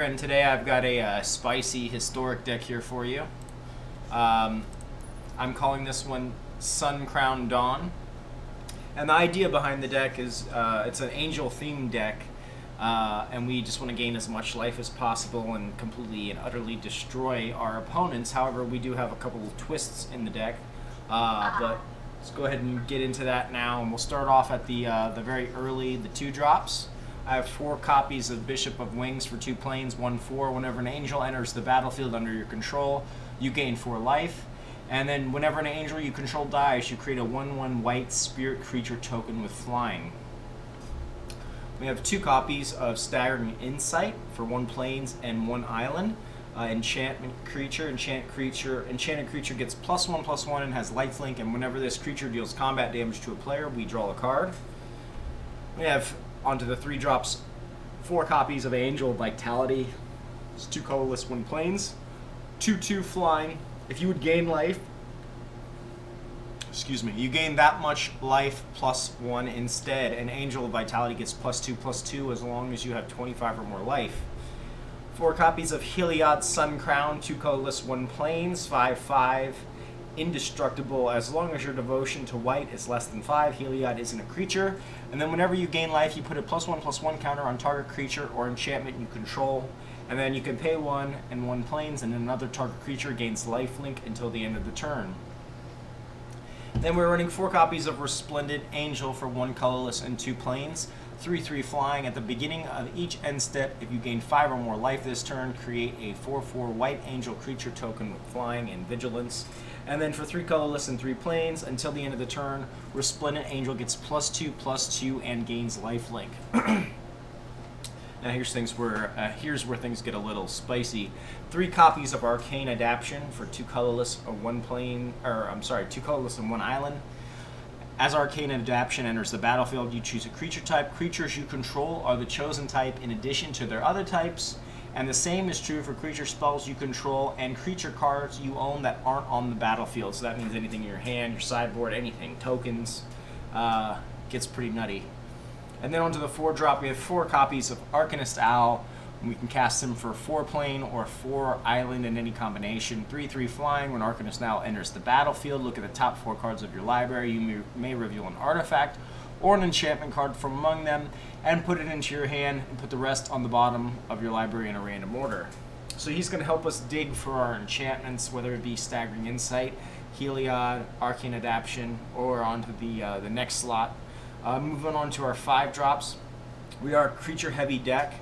And today I've got a spicy historic deck here for you. I'm calling this one Sun Crown Dawn. And the idea behind the deck is it's an angel themed deck, and we just want to gain as much life as possible and completely and utterly destroy our opponents. However, we do have a couple of twists in the deck, but let's go ahead and get into that now. And we'll start off at the very early, the 2-drops. I have 4 copies of Bishop of Wings for 2 planes, 1/4. Whenever an angel enters the battlefield under your control, you gain 4 life. And then whenever an angel you control dies, you create a 1/1 white spirit creature token with flying. We have 2 copies of Staggering Insight for 1 planes and 1 island. Enchanted creature gets +1/+1 and has lifelink, and whenever this creature deals combat damage to a player, we draw a card. We have onto the 3 drops, 4 copies of Angel Vitality. It's 2 colorless, 1 planes, 2/2 flying. If you would gain life, you gain that much life +1 instead, and Angel Vitality gets +2/+2 as long as you have 25 or more life. 4 copies of Heliod Sun Crown, 2 colorless, 1 planes, 5/5. Indestructible as long as your devotion to white is less than 5. Heliod isn't a creature. And then whenever you gain life, you put a +1/+1 counter on target creature or enchantment you control. And then you can pay 1 and 1 planes, and another target creature gains lifelink until the end of the turn. Then we're running 4 copies of Resplendent Angel for 1 colorless and 2 planes. 3/3 flying. At the beginning of each end step, if you gain 5 or more life this turn, create a 4/4 white angel creature token with flying and vigilance. And then for 3 colorless and 3 planes, until the end of the turn, Resplendent Angel gets +2/+2 and gains lifelink. Now here's where things get a little spicy. 3 copies of Arcane Adaptation for 2 colorless and 1 plane, 2 colorless and 1 island. As Arcane Adaptation enters the battlefield, you choose a creature type. Creatures you control are the chosen type in addition to their other types, and the same is true for creature spells you control and creature cards you own that aren't on the battlefield. So that means anything in your hand, your sideboard, anything, tokens, gets pretty nutty. And then onto the 4-drop, we have 4 copies of Arcanist Owl. We can cast them for 4 plane or 4 island in any combination. 3/3 flying. When Arcanist Owl enters the battlefield, look at the top 4 cards of your library. You may reveal an artifact or an enchantment card from among them and put it into your hand, and put the rest on the bottom of your library in a random order. So he's going to help us dig for our enchantments, whether it be Staggering Insight, Heliod, Arcane Adaptation, or onto the next slot. Moving on to our 5-drops, we are a creature-heavy deck,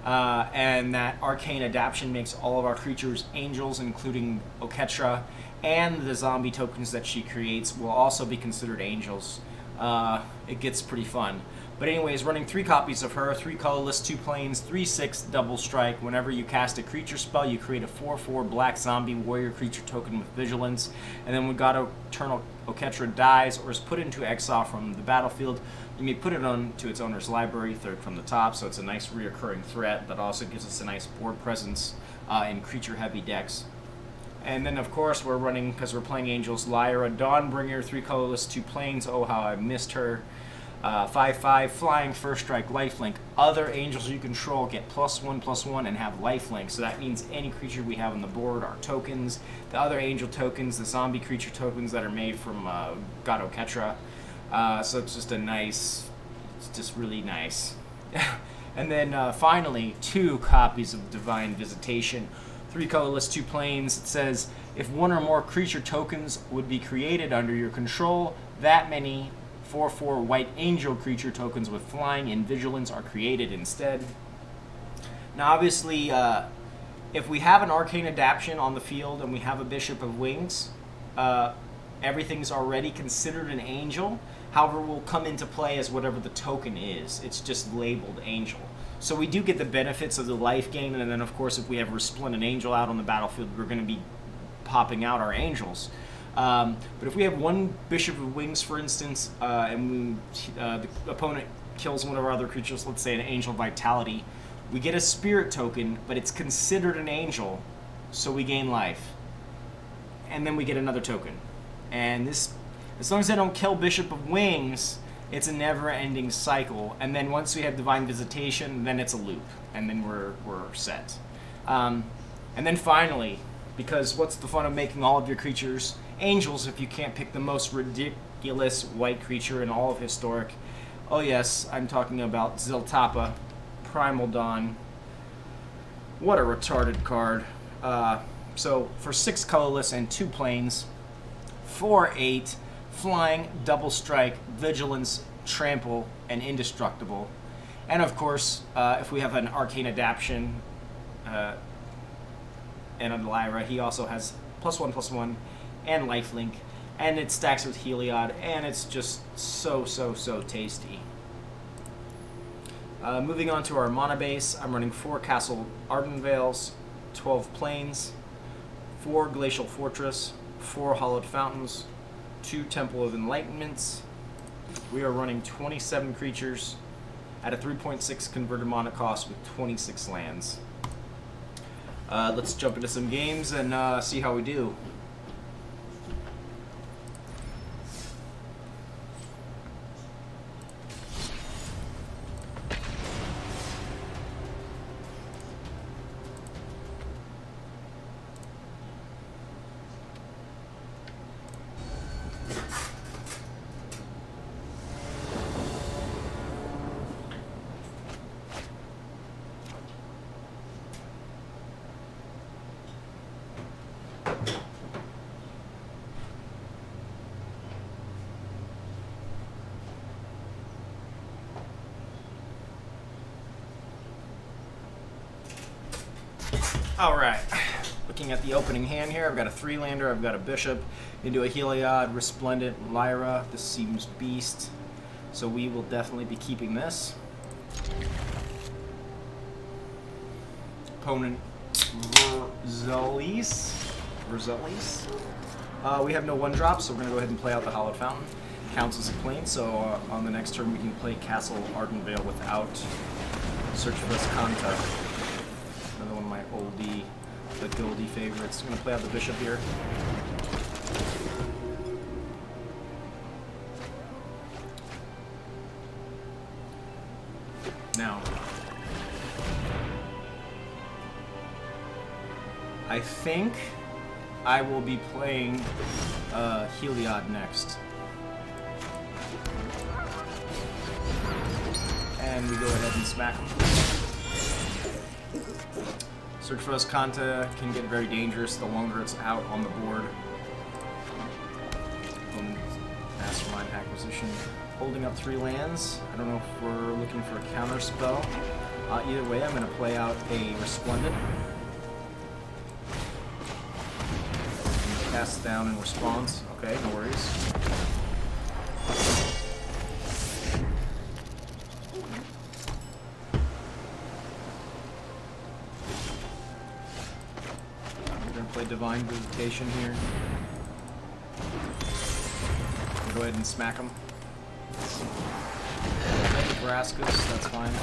and that Arcane Adaptation makes all of our creatures angels, including Oketra, and the zombie tokens that she creates will also be considered angels. It gets pretty fun. But anyways, running 3 copies of her, 3 colorless, 2 planes, 3/6 double strike. Whenever you cast a creature spell, you create a 4/4 black zombie warrior creature token with vigilance. And then when God Eternal Oketra dies or is put into exile from the battlefield, you may put it onto its owner's library, 3rd from the top. So it's a nice reoccurring threat that also gives us a nice board presence in creature-heavy decks. And then, of course, we're running, because we're playing Angels, Lyra Dawnbringer, 3 colorless, 2 planes. Oh, how I missed her. 5/5 flying, 1st strike, lifelink. Other angels you control get +1/+1 and have lifelink. So that means any creature we have on the board are tokens. The other angel tokens, the zombie creature tokens that are made from God Oketra. So it's just really nice. And then finally, 2 copies of Divine Visitation. 3 colorless, 2 planes. It says, if 1 or more creature tokens would be created under your control, that many 4/4 white angel creature tokens with flying and vigilance are created instead. Now obviously, if we have an Arcane Adaptation on the field and we have a Bishop of Wings, everything's already considered an angel. However, will come into play as whatever the token is. It's just labeled angel. So we do get the benefits of the life gain, and then of course if we have Resplendent Angel out on the battlefield, we're going to be popping out our angels. But if we have 1 Bishop of Wings, for instance, and the opponent kills one of our other creatures, let's say an Angel Vitality, we get a spirit token, but it's considered an angel, so we gain life. And then we get another token. And this, as long as I don't kill Bishop of Wings, it's a never-ending cycle. And then once we have Divine Visitation, then it's a loop, and then we're set. And then finally, because what's the fun of making all of your creatures angels if you can't pick the most ridiculous white creature in all of Historic? Oh yes, I'm talking about Ziltapa, Primal Dawn. What a retarded card. So for 6 colorless and 2 planes, 4/8, flying, double strike, vigilance, trample, and indestructible. And of course, if we have an arcane adaptation and a Lyra, he also has +1/+1 and lifelink, and it stacks with Heliod, and it's just so tasty. Moving on to our mana base, I'm running 4 Castle Ardenvales, 12 Plains, 4 Glacial Fortress, 4 Hollowed Fountains, 2 Temple of Enlightenments. We are running 27 creatures at a 3.6 converted mana cost with 26 lands. Let's jump into some games and see how we do. Alright, looking at the opening hand here, I've got a 3-lander, I've got a Bishop, into a Heliod, Resplendent, Lyra. This seems beast, so we will definitely be keeping this. Opponent, Verzelis. We have no 1-drop, so we're going to go ahead and play out the Hollowed Fountain. Counts as a plane, so on the next turn we can play Castle Ardenvale without Search for Escanta. Another one of my oldie, the Goldie favorites. I'm going to play out the Bishop here. Now, I think I will be playing Heliod next. And we go ahead and smack him. Search for Escanta can get very dangerous the longer it's out on the board. Mastermind Acquisition. Holding up 3 lands. I don't know if we're looking for a counter spell. Either way, I'm going to play out a Resplendent. Cast down in response. Okay, no worries. Play Divine Visitation here. We'll go ahead and smack him. Nebraskas, that's fine.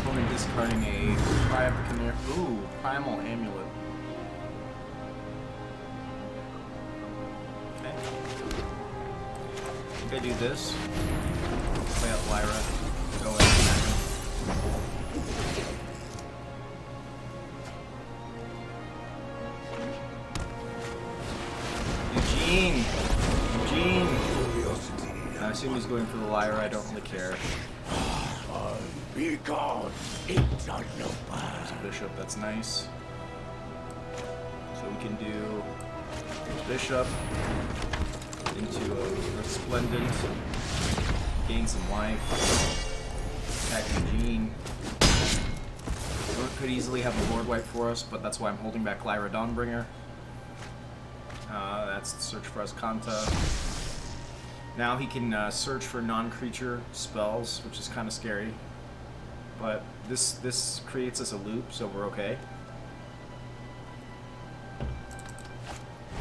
Opponent discarding a Primal Amulet. I do this, play out Lyra, go ahead and smack him. Eugene! I assume he's going for the Lyra, I don't really care. Be gone, it's a There's a Bishop, that's nice. So we can do Bishop into a Resplendent, gain some life, attack Eugene. Could easily have a board wipe for us, but that's why I'm holding back Lyra Dawnbringer. That's Search for Escanta. Now he can search for non-creature spells, which is kind of scary. But this creates us a loop, so we're okay.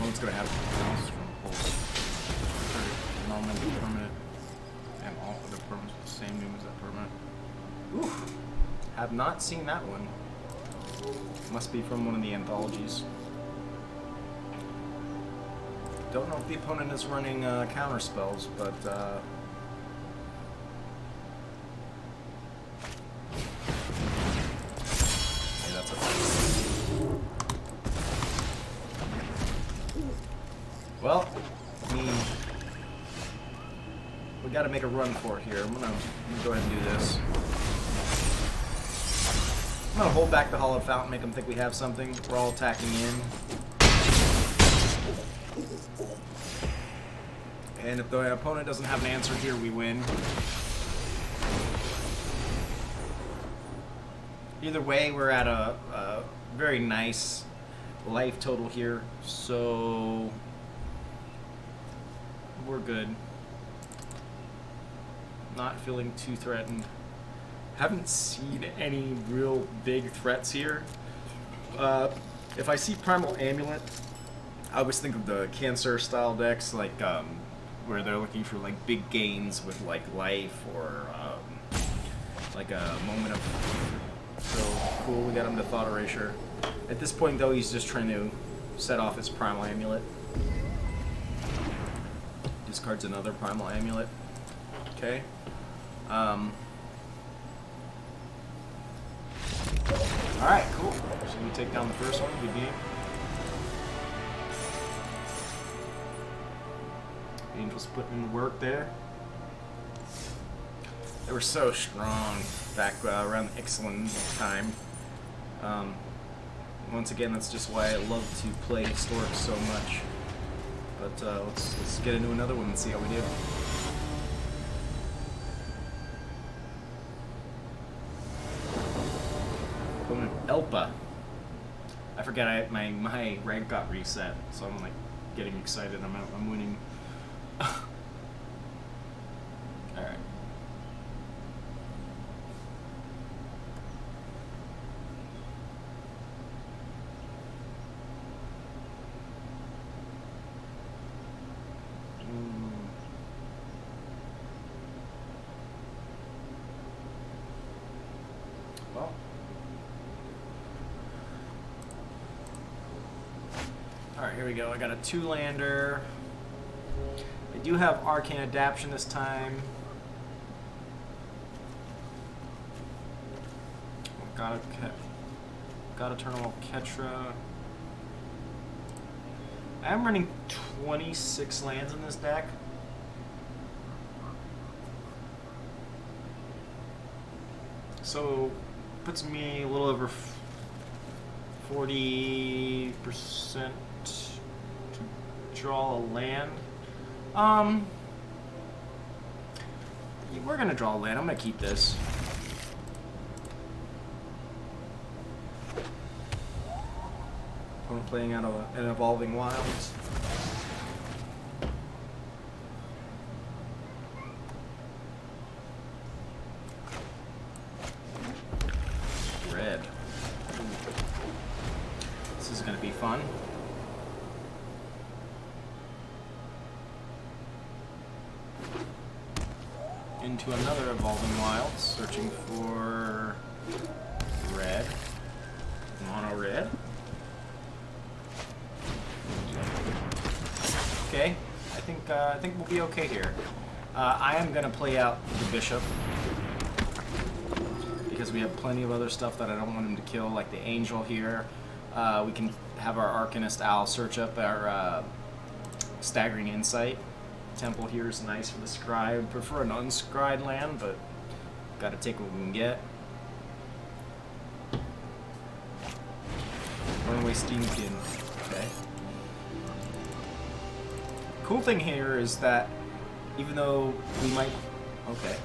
Well, it's gonna have spells from both. Non-member permanent, and all other permanents with the same name as that permanent. Oof! Have not seen that one. Must be from one of the anthologies. Don't know if the opponent is running counter spells, but hey, that's a well, I mean, we got to make a run for it here. I'm gonna go ahead and do this. I'm gonna hold back the Hollow Fountain, make them think we have something. We're all attacking in. And if the opponent doesn't have an answer here, we win. Either way, we're at a very nice life total here, so we're good. Not feeling too threatened. Haven't seen any real big threats here. If I see Primal Amulet, I always think of the Cancer style decks, like where they're looking for like big gains with like life or like a moment of. So cool, we got him to Thought Erasure. At this point though, he's just trying to set off his Primal Amulet. Discards another Primal Amulet. Okay. Alright, cool. So we take down the first one, good game. Angels putting in the work there. They were so strong back around the Ixalan time. Once again, that's just why I love to play Historic so much. But let's get into another one and see how we do. Elpa. I forget my rank got reset, so I'm like getting excited. I'm winning. Alright. Well. Alright, here we go. I got a 2-lander. I do have Arcane Adaption this time. Got Eternal Ketra. I am running 26 lands in this deck. So puts me a little over 40% to draw a land. We're gonna draw a land. I'm gonna keep this. Opponent playing out an Evolving Wilds. Red. This is gonna be fun. Into another Evolving Wilds, searching for red. Mono red. Okay, I think we'll be okay here. I am gonna play out the bishop because we have plenty of other stuff that I don't want him to kill, like the angel here. We can have our Arcanist Owl search up our Staggering Insight. Temple here is nice for the Scry. I prefer an unscried land, but gotta take what we can get. Runaway Steamkin. Okay. Cool thing here is that even though we might... Okay,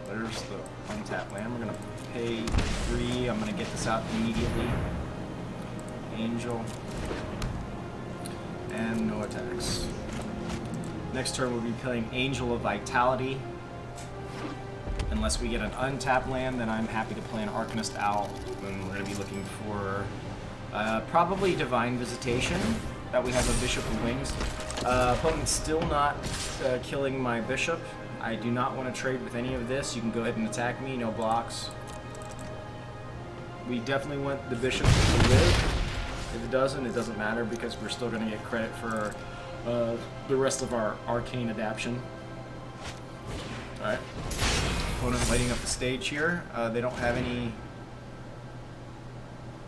there's the untapped land. We're gonna pay 3. I'm gonna get this out immediately. Angel. And no attacks. Next turn we'll be playing Angel of Vitality. Unless we get an untapped land, then I'm happy to play an Arcanist Owl. And we're going to be looking for probably Divine Visitation, that we have a Bishop of Wings. Opponent's still not killing my Bishop. I do not want to trade with any of this. You can go ahead and attack me, no blocks. We definitely want the Bishop to live. If it doesn't matter because we're still going to get credit for the rest of our arcane adaption. Alright. Opponent lighting up the stage here. They don't have any...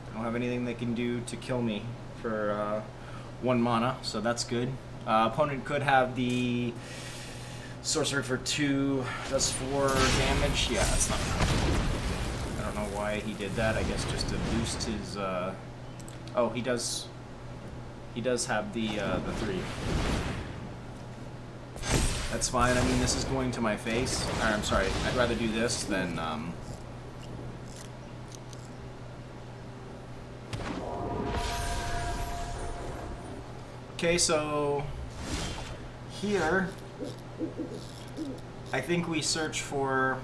I don't have anything they can do to kill me for 1 mana, so that's good. Opponent could have the sorcery for 2, does 4 damage. Yeah, that's not good. I don't know why he did that. I guess just to boost his. Oh, he does. He does have the 3. That's fine. I mean, this is going to my face. Or, I'm sorry. I'd rather do this than. Okay, so here, I think we search for.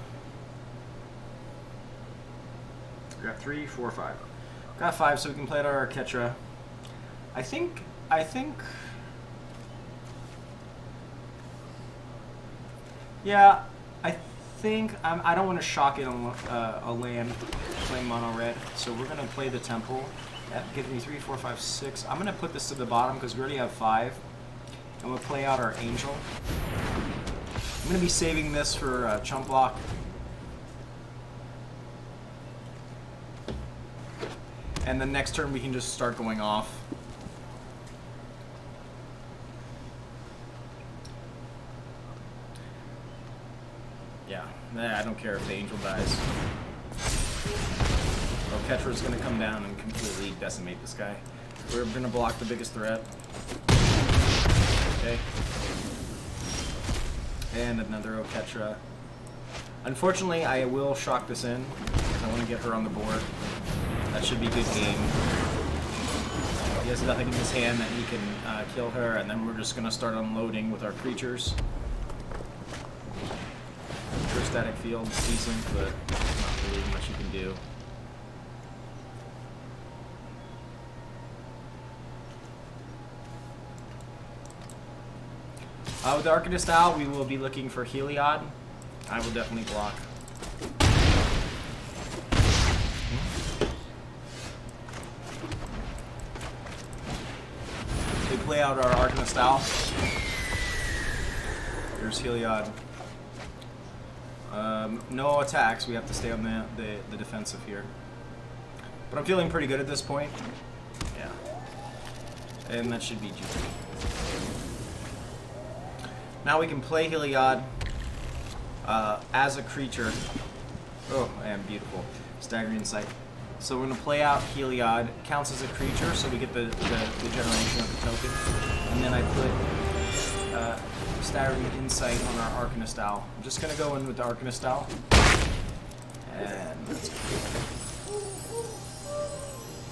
We got 3, 4, 5. Got 5, so we can play out our Ketra. I think. Yeah, I think I don't want to shock it on a land playing mono red, so we're gonna play the temple. That gives me 3, 4, 5, 6. I'm gonna put this to the bottom because we already have 5, and we'll play out our angel. I'm gonna be saving this for chump block. And then next turn we can just start going off. Yeah, nah, I don't care if the angel dies. Oh, Ketra's gonna come down and completely decimate this guy. We're gonna block the biggest threat. Okay. And another Ketra. Unfortunately, I will shock this in because I want to get her on the board. That should be a good game. He has nothing in his hand that he can kill her, and then we're just gonna start unloading with our creatures. Her static field's decent, but not really much you can do. With the Arcanist Owl, we will be looking for Heliod. I will definitely block. We play out our Arcanist Owl. Here's Heliod. No attacks. We have to stay on the defensive here. But I'm feeling pretty good at this point. Yeah. And that should be GG. Now we can play Heliod as a creature. Oh, man, beautiful. Staggering Insight. So we're going to play out Heliod. Counts as a creature, so we get the generation of the token. And then I put Staggering Insight on our Arcanist Owl. I'm just going to go in with the Arcanist Owl. And that's good.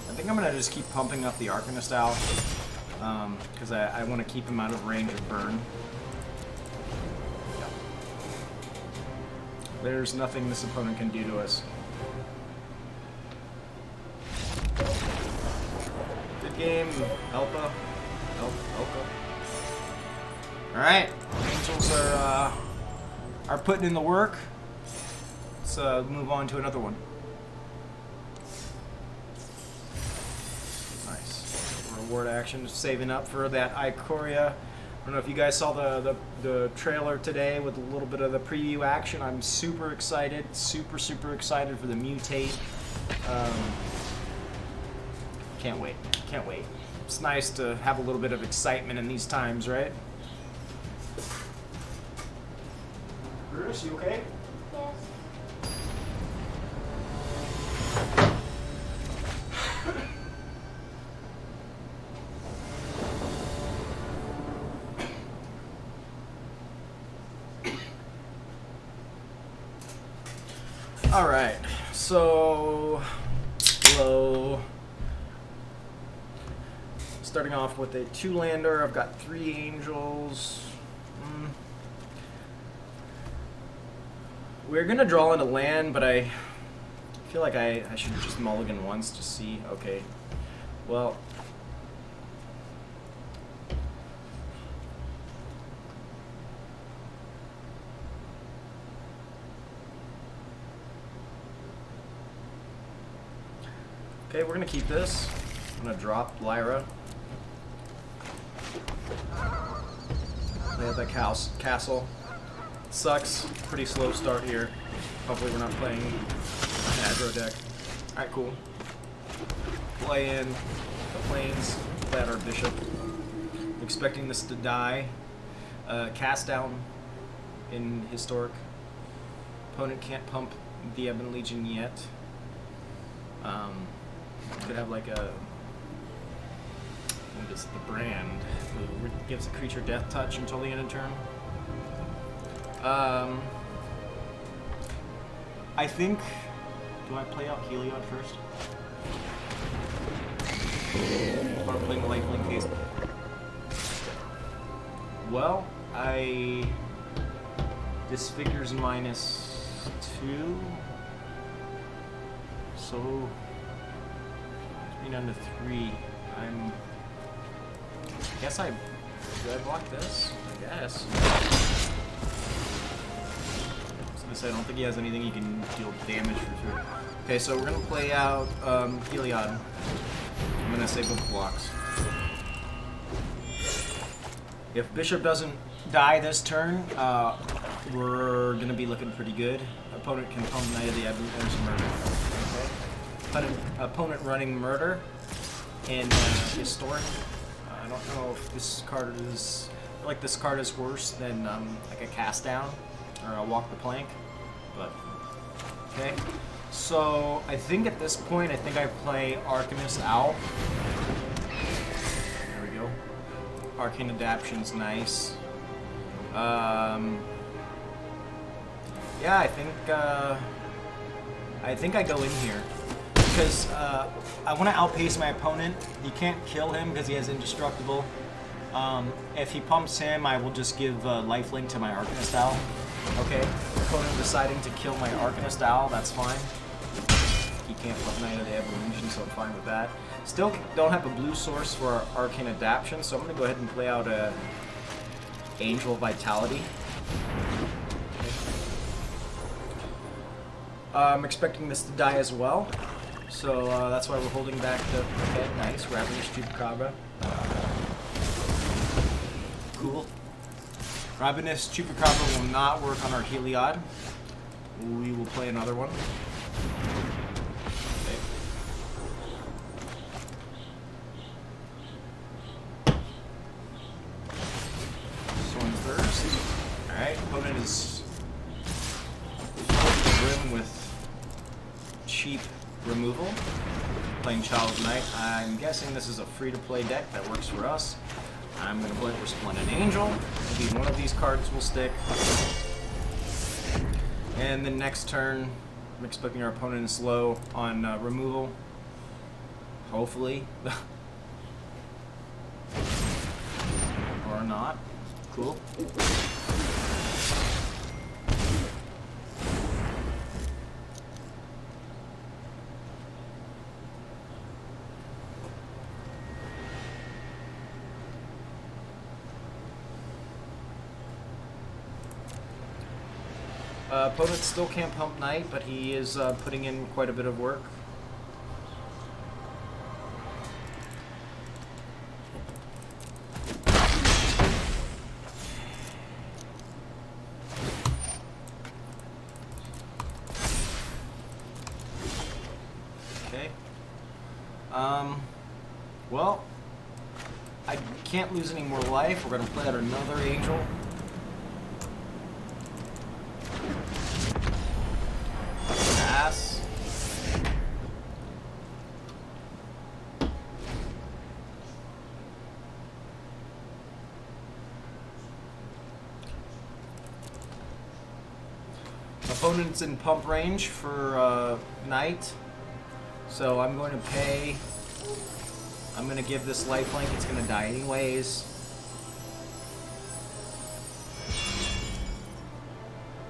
I think I'm going to just keep pumping up the Arcanist Owl. Because I want to keep him out of range of burn. There's nothing this opponent can do to us. Good game, Elpa. Elka. Alright, Angels are putting in the work. Let's move on to another one. Nice. Reward action, saving up for that Ikoria. I don't know if you guys saw the trailer today with a little bit of the preview action. I'm super excited, super excited for the Mutate. Can't wait, can't wait. It's nice to have a little bit of excitement in these times, right? Bruce, you okay? Yes. Alright, so hello. Starting off with a 2-lander, I've got 3 angels. We're gonna draw into land, but I feel like I should just mulligan once to see. Okay, well. Okay, we're gonna keep this. I'm gonna drop Lyra. They have that castle. Sucks. Pretty slow start here. Hopefully we're not playing an aggro deck. Alright, cool. Play in the plains. Play out our bishop. Expecting this to die. Cast down in historic. Opponent can't pump the Ebon Legion yet. Could have like a... what is the brand? It gives a creature death touch until the end of turn. I think... do I play out Heliod first? Or playing the lifelink case? Well, this figure's -2. So... 3 down to 3. Should I block this? I guess. I don't think he has anything he can deal damage for 3. Okay, so we're gonna play out Heliod. I'm gonna save both blocks. If Bishop doesn't die this turn, we're gonna be looking pretty good. Opponent can pump Knight of the Ebon. There's murder. Okay. Opponent running murder in historic. I don't know if this card is... I feel like this card is worse than like a cast down or a walk the plank. But okay. So I think at this point I play Arcanist Owl. There we go. Arcane Adaption's nice. Yeah, I think I go in here. Because I want to outpace my opponent. You can't kill him because he has indestructible. If he pumps him, I will just give lifelink to my Arcanist Owl. Okay, opponent deciding to kill my Arcanist Owl, that's fine. He can't put Knight of the Evolution, so I'm fine with that. Still don't have a blue source for our Arcane Adaption, so I'm going to go ahead and play out Angel Vitality. I'm expecting this to die as well. So that's why we're holding back the... okay, nice. Ravenous Chupacabra. Cool. Ravenous Chupacabra will not work on our Heliod. We will play another one. Okay. Sworn's Thirst. Alright, opponent is filling the room with cheap removal. Playing Child Knight. I'm guessing this is a free-to-play deck that works for us. I'm going to play Resplendent Angel. Maybe one of these cards will stick. And then next turn, I'm expecting our opponent is low on removal. Hopefully. Or not. Cool. Opponent still can't pump Knight, but he is putting in quite a bit of work. Okay. Well, I can't lose any more life. We're going to play out another Angel. Pass. Opponent's in pump range for Knight, so I'm going to pay. I'm going to give this lifelink. It's going to die anyways.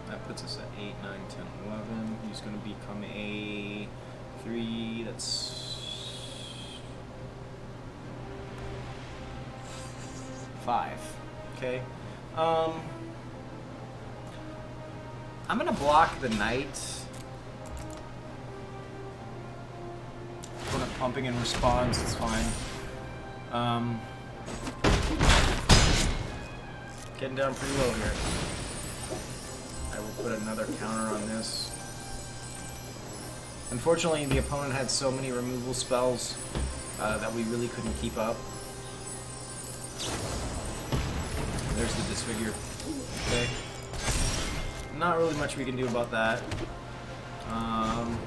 That puts us at 8, 9, 10, 11. He's going to become a 3. That's 5. Okay. I'm going to block the Knight. Opponent pumping in response. It's fine. Okay, getting down pretty low here. I will put another counter on this. Unfortunately, the opponent had so many removal spells that we really couldn't keep up. There's the disfigure. Okay. Not really much we can do about that. Alright.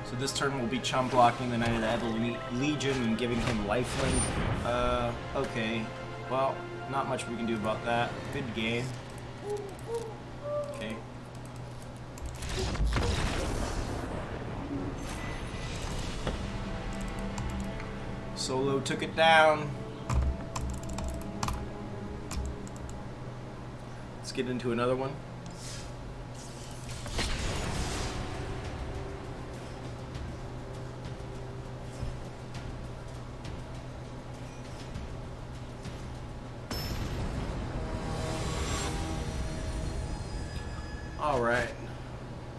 So this turn we'll be chump blocking the Knight of the Ebony Legion and giving him lifelink. Okay. Well, not much we can do about that. Good game. Okay. Solo took it down. Let's get into another one. Alright.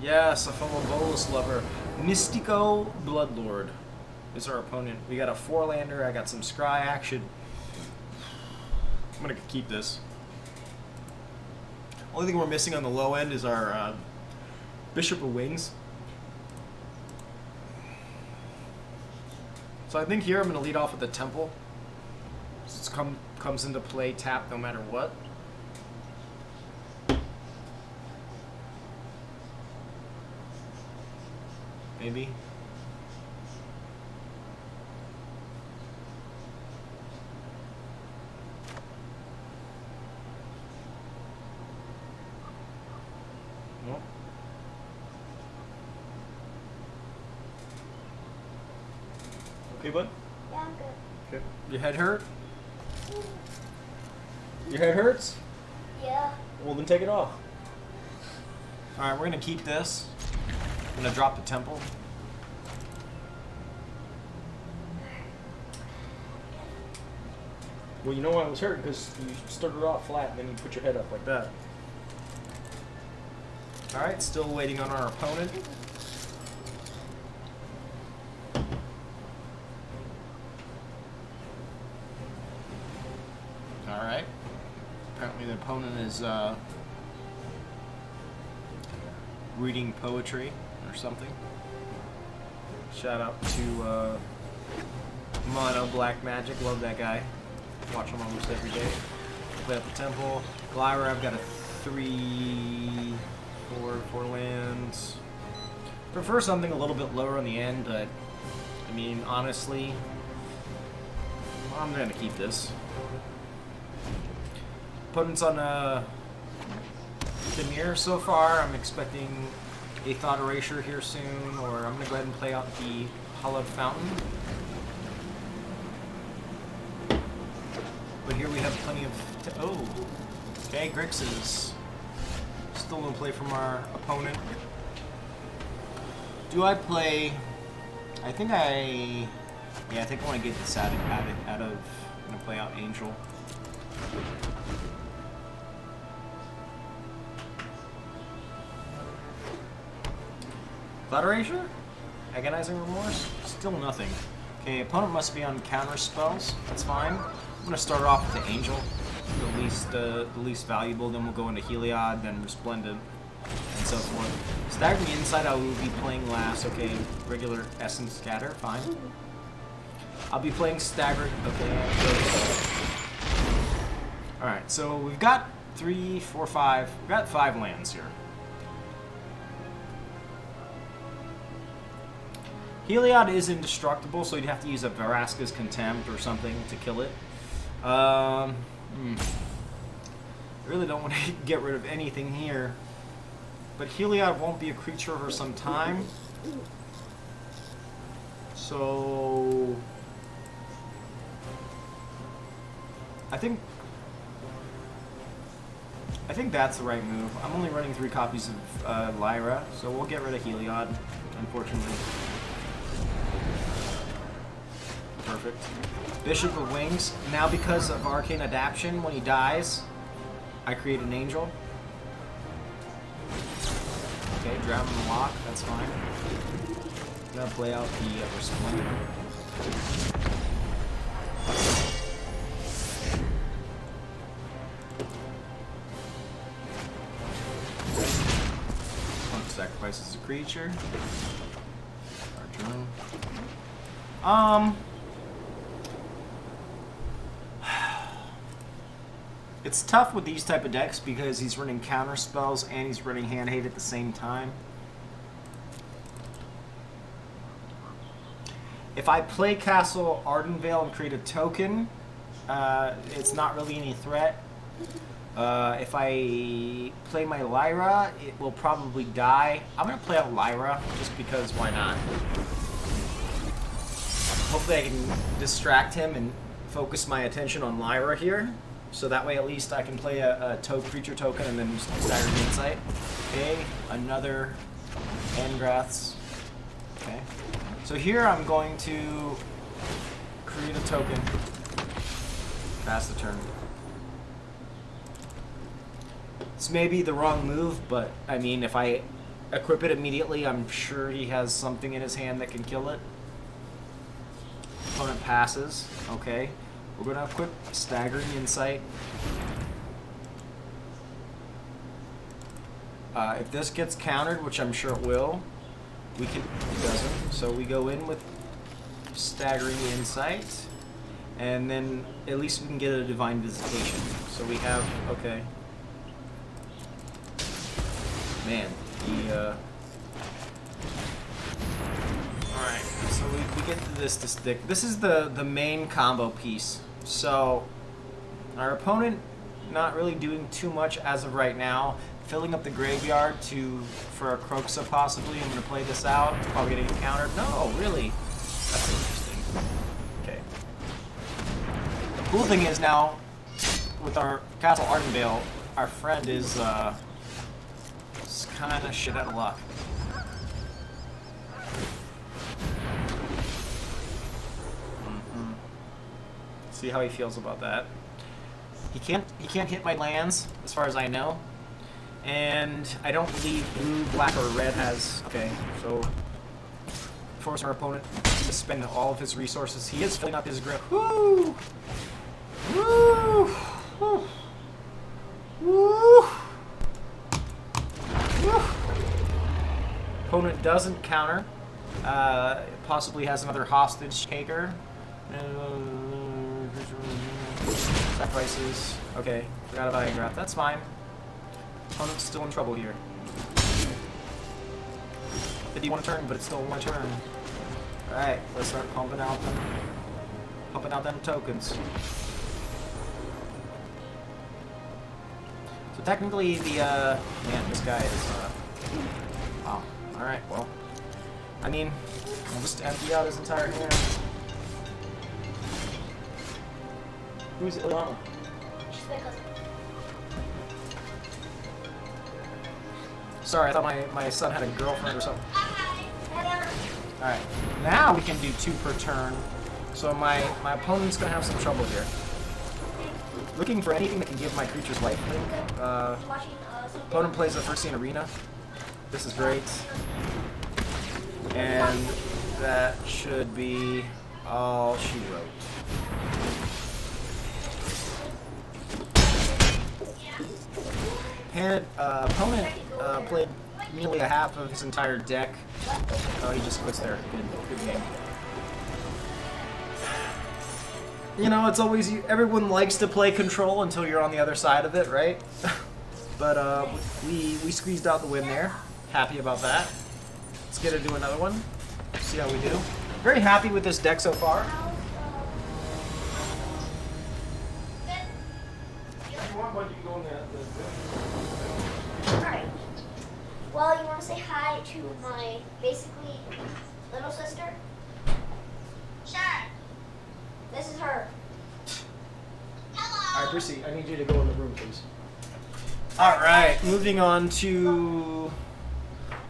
Yes, a fellow Bolus lover. Mystico Bloodlord is our opponent. We got a 4-lander, I got some scry action. I'm gonna keep this. Only thing we're missing on the low end is our Bishop of Wings. So I think here I'm gonna lead off with the Temple. This comes into play tap no matter what. Maybe. No. Okay, bud? Yeah, I'm good. Okay. Your head hurt? Your head hurts? Yeah. Well, then take it off. Alright, we're gonna keep this. I'm gonna drop the Temple. Well, you know why it was hurt? Because you started off flat and then you put your head up like that. Alright, still waiting on our opponent. Alright. Apparently the opponent is reading poetry or something. Shout out to Mono Black Magic, love that guy. Watch him almost every day. Play at the Temple. Lyra, I've got a 4 lands. Prefer something a little bit lower on the end, but I mean, honestly, I'm gonna keep this. Opponent's on Demir so far. I'm expecting a Thought Erasure here soon, or I'm gonna go ahead and play out the Hollowed Fountain. But here we have plenty of... oh! Okay, Grix is still no play from our opponent. Do I play... I think I... yeah, I think I want to get this out of... I'm going to play out Angel. Thought Erasure? Agonizing Remorse? Still nothing. Okay, opponent must be on counter spells. That's fine. I'm gonna start off with the Angel, the least valuable. Then we'll go into Heliod, then Resplendent, and so forth. Staggering Insight, I will be playing last. Okay, regular Essence Scatter, fine. I'll be playing Staggered. Okay. All right, so we've got 3, 4, 5. We've got 5 lands here. Heliod is indestructible, so you'd have to use a Vraska's Contempt or something to kill it. I really don't want to get rid of anything here. But Heliod won't be a creature for some time. So... I think that's the right move. I'm only running 3 copies of Lyra, so we'll get rid of Heliod, unfortunately. Perfect. Bishop of Wings. Now because of Arcane Adaption, when he dies, I create an Angel. Okay, drown in the lock, that's fine. I'm gonna play out the Resplendent. Sacrifices a creature. Our drone. It's tough with these type of decks because he's running counter spells and he's running hand hate at the same time. If I play Castle Ardenvale and create a token, it's not really any threat. If I play my Lyra, it will probably die. I'm going to play out Lyra just because why not? Hopefully I can distract him and focus my attention on Lyra here. So that way at least I can play a creature token and then Staggering Insight. Okay, another Angrath's. Okay. So here I'm going to create a token. Pass the turn. This may be the wrong move, but I mean, if I equip it immediately, I'm sure he has something in his hand that can kill it. Opponent passes. Okay. We're going to equip Staggering Insight. If this gets countered, which I'm sure it will, we can. It doesn't. So we go in with Staggering Insight, and then at least we can get a Divine Visitation. So we have. Okay. Man, Alright, so we get to this to stick. This is the main combo piece. So, our opponent not really doing too much as of right now. Filling up the graveyard for a Kroxa possibly. I'm going to play this out. It's probably going to get countered. No, really? That's interesting. Okay. The cool thing is now, with our Castle Ardenvale, our friend is kind of shit out of luck. See how he feels about that. He can't hit my lands as far as I know, and I don't believe blue, black, or red has. Okay, so force our opponent to spend all of his resources. He is filling up his grip. Woo! Woo! Woo! Woo! Opponent doesn't counter. Possibly has another hostage taker. Sacrifices. Okay, forgot about Angrath. That's fine. Opponent's still in trouble here. 51 turn, but it's still one turn. Alright, let's start pumping out them tokens. So technically the man, this guy is wow. Alright, well. I mean, I'll just empty out his entire hand. Who's Ileana? She's my cousin. Sorry, I thought my son had a girlfriend or something. Alright, now we can do 2 per turn. So my opponent's gonna have some trouble here. Looking for anything that can give my creatures lifelink. Opponent plays the first scene arena. This is great. And that should be all she wrote. Opponent played nearly a half of his entire deck. Oh, he just quits there. Good game. You know, it's always everyone likes to play control until you're on the other side of it, right? But we squeezed out the win there. Happy about that. Let's get to do another one. See how we do. Very happy with this deck so far. If you want one, you can go in the Alright. Well, you want to say hi to my, basically, little sister? Sure. This is her. Hello. Alright, Brissy, I need you to go in the room, please. Alright, moving on to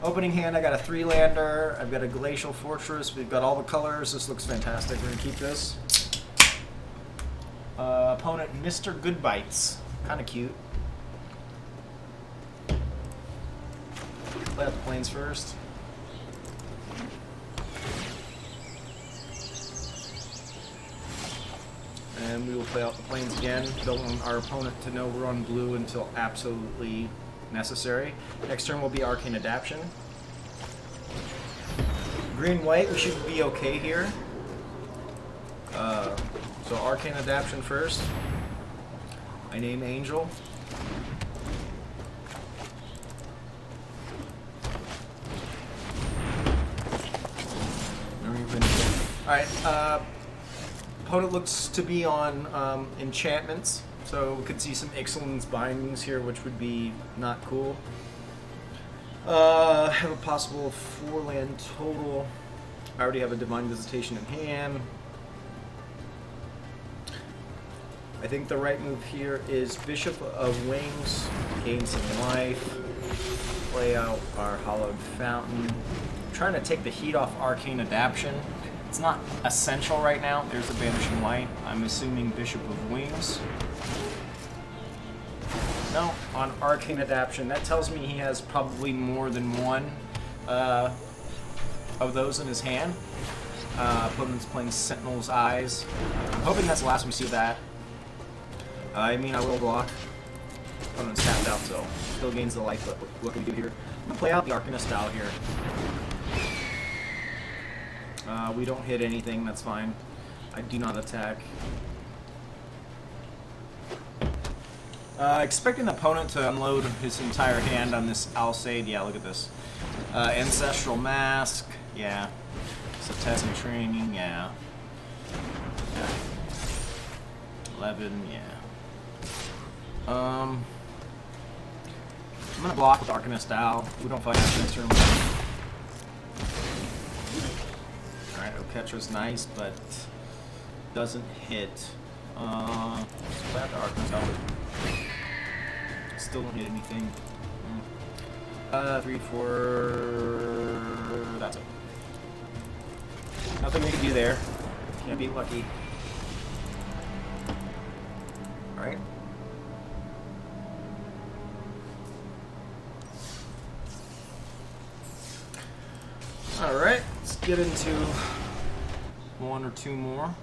opening hand. I got a 3-lander. I've got a Glacial Fortress. We've got all the colors. This looks fantastic. We're going to keep this. Opponent, Mr. Goodbites. Kind of cute. Play out the planes first. then we will play out the planes again. Don't want our opponent to know we're on blue until absolutely necessary. Next turn will be Arcane Adaption. Green-white, we should be okay here. So Arcane Adaption first. I name Angel. Alright, opponent looks to be on enchantments, so we could see some Ixalan's bindings here, which would be not cool. Have a possible 4-land total. I already have a Divine Visitation in hand. I think the right move here is Bishop of Wings, gain some life, play out our Hallowed Fountain. I'm trying to take the heat off Arcane Adaption. It's not essential right now. There's a Banishing Light. I'm assuming Bishop of Wings. No, on Arcane Adaption. That tells me he has probably more than one of those in his hand. Opponent's playing Sentinel's Eyes. I'm hoping that's the last we see of that. I mean, I will block. Opponent's tapped out, so still gains the life, but what can we do here? I'm going to play out the Arcanist style here. We don't hit anything, that's fine. I do not attack. Expecting the opponent to unload his entire hand on this Alcide. Yeah, look at this. Ancestral Mask. Yeah. Test Training. Yeah. 11. Yeah. I'm gonna block with Arcanist style. We don't fight this turn. Alright, Oketra's nice, but doesn't hit. Back to Arcanist out. Still don't hit anything. 3, 4. That's it. Nothing we can do there. Can't be lucky. Alright. Alright, let's get into one or two more.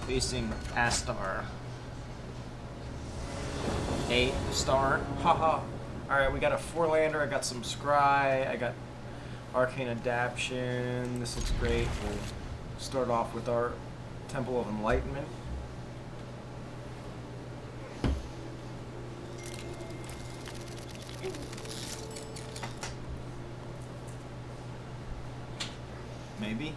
Facing Astar. 8 star. Haha. Alright, we got a 4-lander, I got some Scry, I got Arcane Adaption. This looks great. We'll start off with our Temple of Enlightenment. Maybe.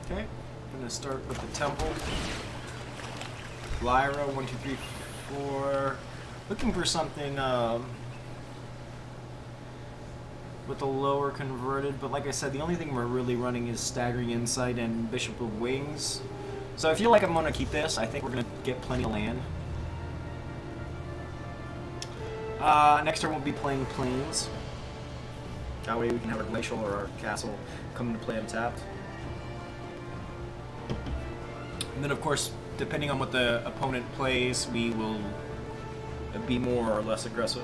Okay, I'm gonna start with the temple. Lyra, 1, 2, 3, 4. Looking for something with a lower converted, but like I said, the only thing we're really running is Staggering Insight and Bishop of Wings. So I feel like I'm gonna keep this. I think we're gonna get plenty of land. Next turn we'll be playing Plains. That way we can have our Glacial or our Castle come into play untapped. And then, of course, depending on what the opponent plays, we will be more or less aggressive.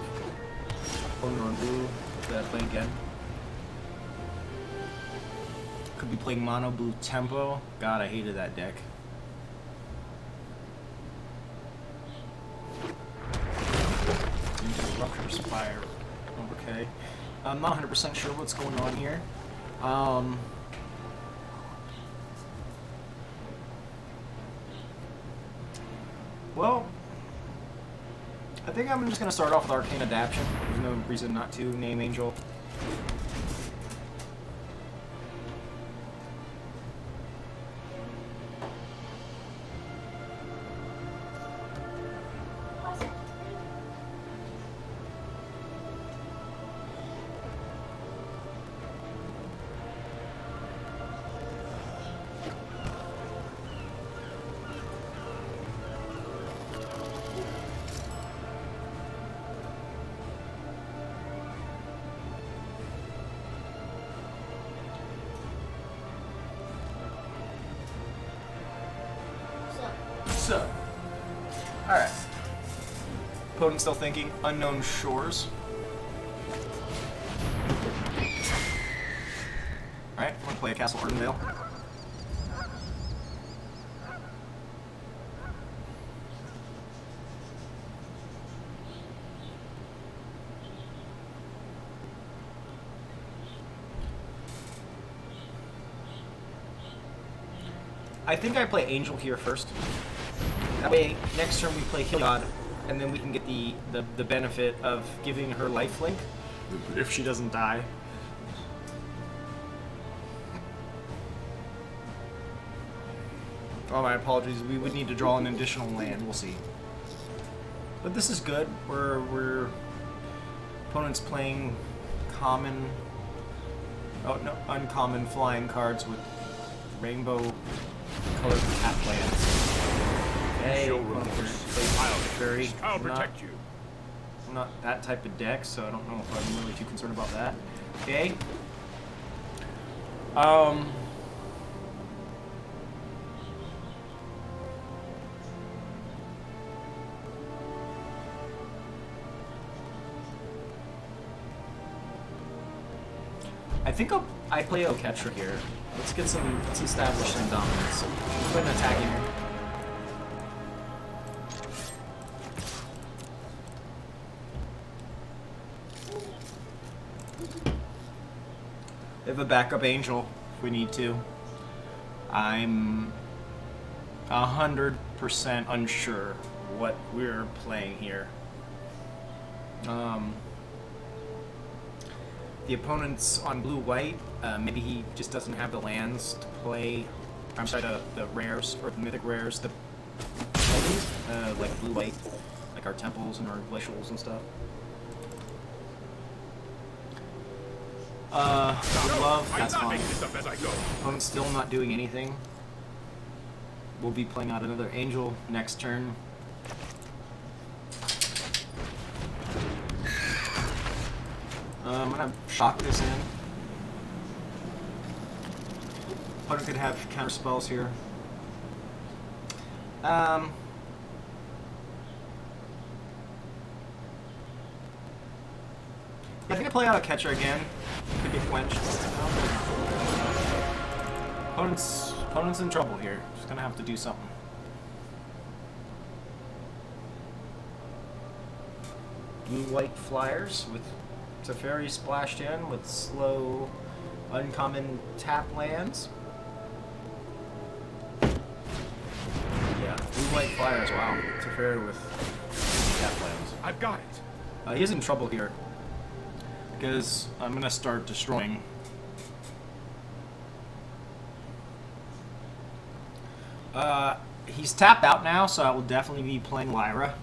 Opponent on blue, play again. Could be playing mono blue tempo. God, I hated that deck. Into Rupture Spire. Okay. I'm not 100% sure what's going on here. Well, I think I'm just going to start off with Arcane Adaption. There's no reason not to name Angel. So, alright. Opponent still thinking unknown shores. Alright, I'm gonna play a Castle Ardenvale. I think I play Angel here first. That way, next turn we play Heliod, and then we can get the benefit of giving her lifelink if she doesn't die. Oh, my apologies. We would need to draw an additional land. We'll see. But this is good. We're opponent's playing common. Oh no, uncommon flying cards with rainbow colored tap lands. Hey, I'll protect you. I'm not that type of deck, so I don't know if I'm really too concerned about that. Okay. I think I play Oketra here. Let's establish some dominance. Go ahead and attack here. We have a backup Angel if we need to. I'm 100% unsure what we're playing here. The opponent's on blue-white. Maybe he just doesn't have the lands to play. I'm sorry, the rares, or the mythic rares, like blue-white, like our temples and our glacials and stuff. Would love, that's fine. Opponent's still not doing anything. We'll be playing out another Angel next turn. I'm gonna shock this in. Opponent could have counter spells here. I think I play out a catcher again. Could get quenched. Opponent's in trouble here. Just gonna have to do something. Blue-white flyers with Teferi splashed in with slow, uncommon tap lands. Yeah, blue-white flyers. Wow, Teferi with tap lands. I've got it. He's in trouble here because I'm gonna start destroying. He's tapped out now, so I will definitely be playing Lyra.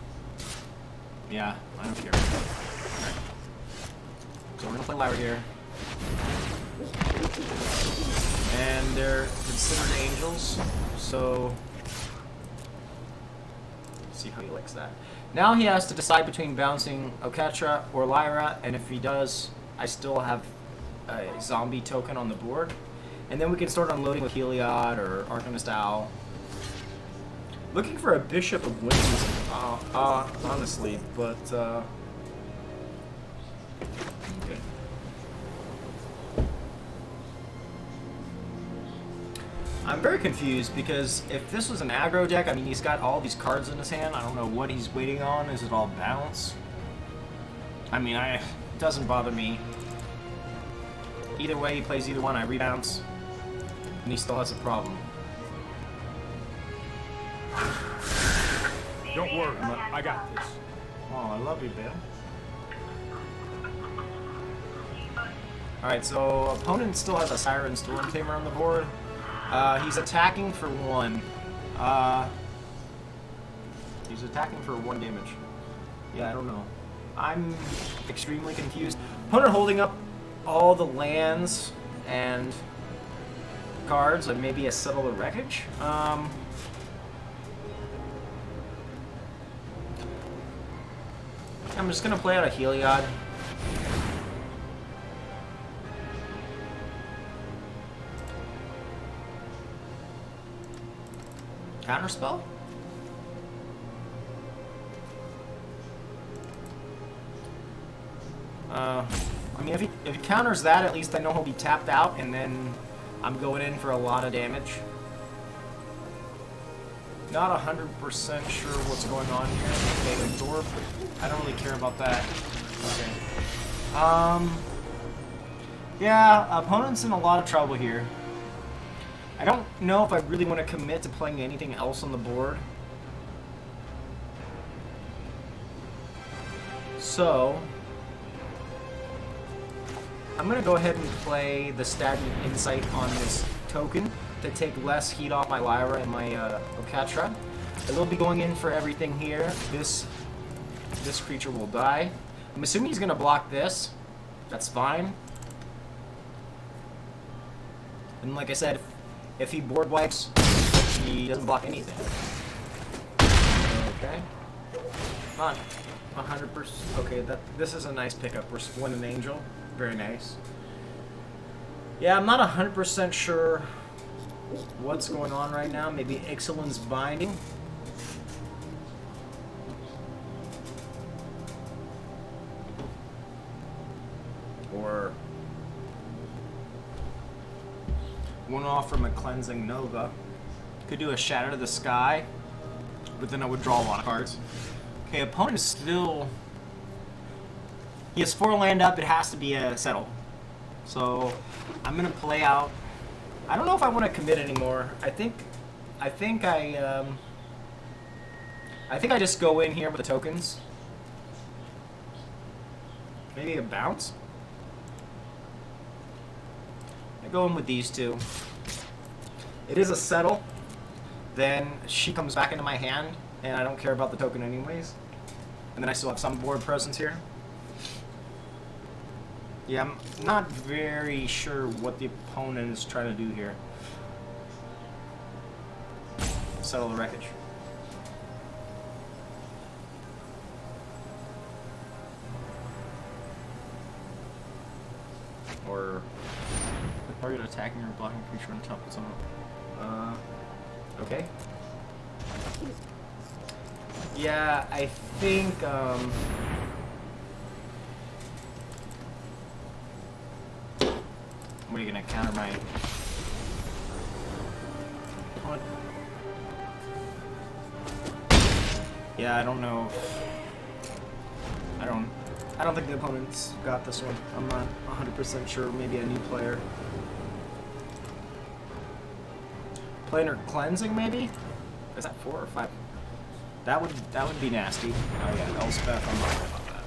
Yeah, I don't care. Right. So we're gonna play Lyra here. And they're considered angels, so let's see how he likes that. Now he has to decide between bouncing Oketra or Lyra, and if he does, I still have a zombie token on the board. And then we can start unloading with Heliod or Arcanist Owl. Looking for a Bishop of Winds, honestly, but okay. I'm very confused because if this was an aggro deck, I mean, he's got all these cards in his hand. I don't know what he's waiting on. Is it all balance? I mean, it doesn't bother me. Either way, he plays either one, I rebounce, and he still has a problem. Don't worry, I got this. Oh, I love you, Bill. Alright, so opponent still has a Siren Stormtamer on the board. He's attacking for 1. He's attacking for 1 damage. Yeah, I don't know. I'm extremely confused. Opponent holding up all the lands and cards, and maybe a Settle the Wreckage. I'm just gonna play out a Heliod. Counterspell? I mean, if he counters that, at least I know he'll be tapped out, and then I'm going in for a lot of damage. Not 100% sure what's going on here. Okay, absorb. I don't really care about that. Okay. Yeah, opponent's in a lot of trouble here. I don't know if I really want to commit to playing anything else on the board. So, I'm going to go ahead and play the Stagnant Insight on this token to take less heat off my Lyra and my Okatra. I will be going in for everything here. This creature will die. I'm assuming he's going to block this. That's fine. And like I said, if he board wipes, he doesn't block anything. Okay. Not 100%. Okay, this is a nice pickup. We're splitting an angel. Very nice. Yeah, I'm not 100% sure what's going on right now. Maybe Ixalan's binding. Or one off from a Cleansing Nova. Could do a Shatter to the Sky, but then I would draw a lot of cards. Okay, opponent is still... He has 4 land up, it has to be a settle. So, I'm gonna play out... I don't know if I want to commit anymore. I think I just go in here with the tokens. Maybe a bounce? I go in with these two. It is a settle. Then she comes back into my hand, and I don't care about the token anyways. And then I still have some board presence here. Yeah, I'm not very sure what the opponent is trying to do here. Settle the wreckage. Or the target attacking or blocking creature on top of someone. Okay. Yeah, I think what are you gonna counter my opponent? Yeah, I don't know. I don't think the opponent's got this one. I'm not 100% sure. Maybe a new player. Planar Cleansing, maybe? Is that 4 or 5? That would be nasty. Oh yeah, Elspeth, I'm not about that.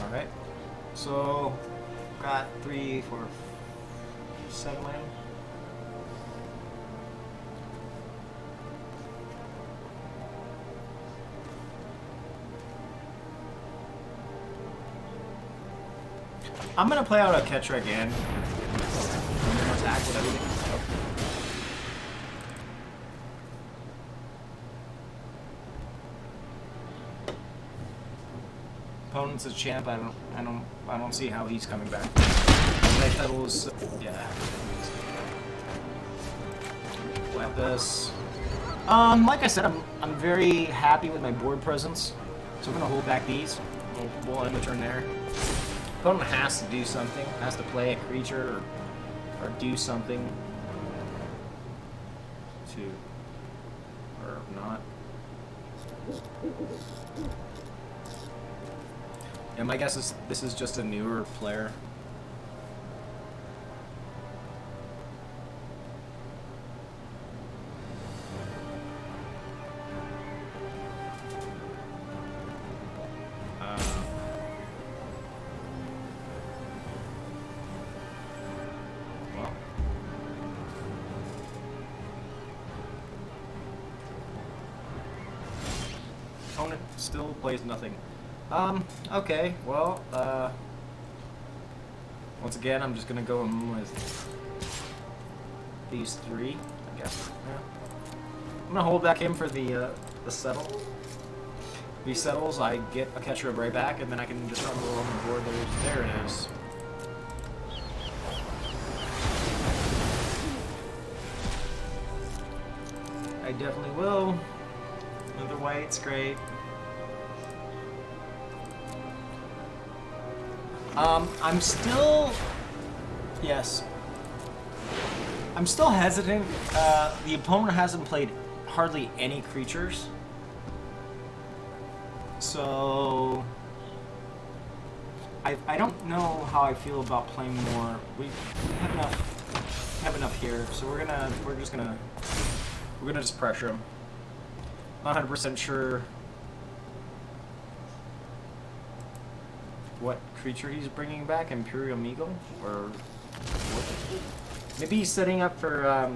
Alright. So, got 3, 4, 7 land. I'm gonna play out a Ketra again. I'm gonna attack with everything. Opponent's a champ. I don't see how he's coming back. Night Petals, yeah. Like this. Like I said, I'm very happy with my board presence, so I'm gonna hold back these. We'll end the turn there. Opponent has to do something, has to play a creature or do something to, or not. And my guess is this is just a newer player. Opponent still plays nothing. Okay, well, once again, I'm just gonna go in with these 3, I guess. Yeah. I'm gonna hold back him for the settle. If he settles, I get a Ketra right back, and then I can just run a little on the board. There it is. definitely will. Another white's great. I'm still... Yes. I'm still hesitant. The opponent hasn't played hardly any creatures. So... I don't know how I feel about playing more. We have enough here, so we're just gonna pressure him. Not 100% sure what creature he's bringing back, Imperial Meagle, or what? Maybe he's setting up for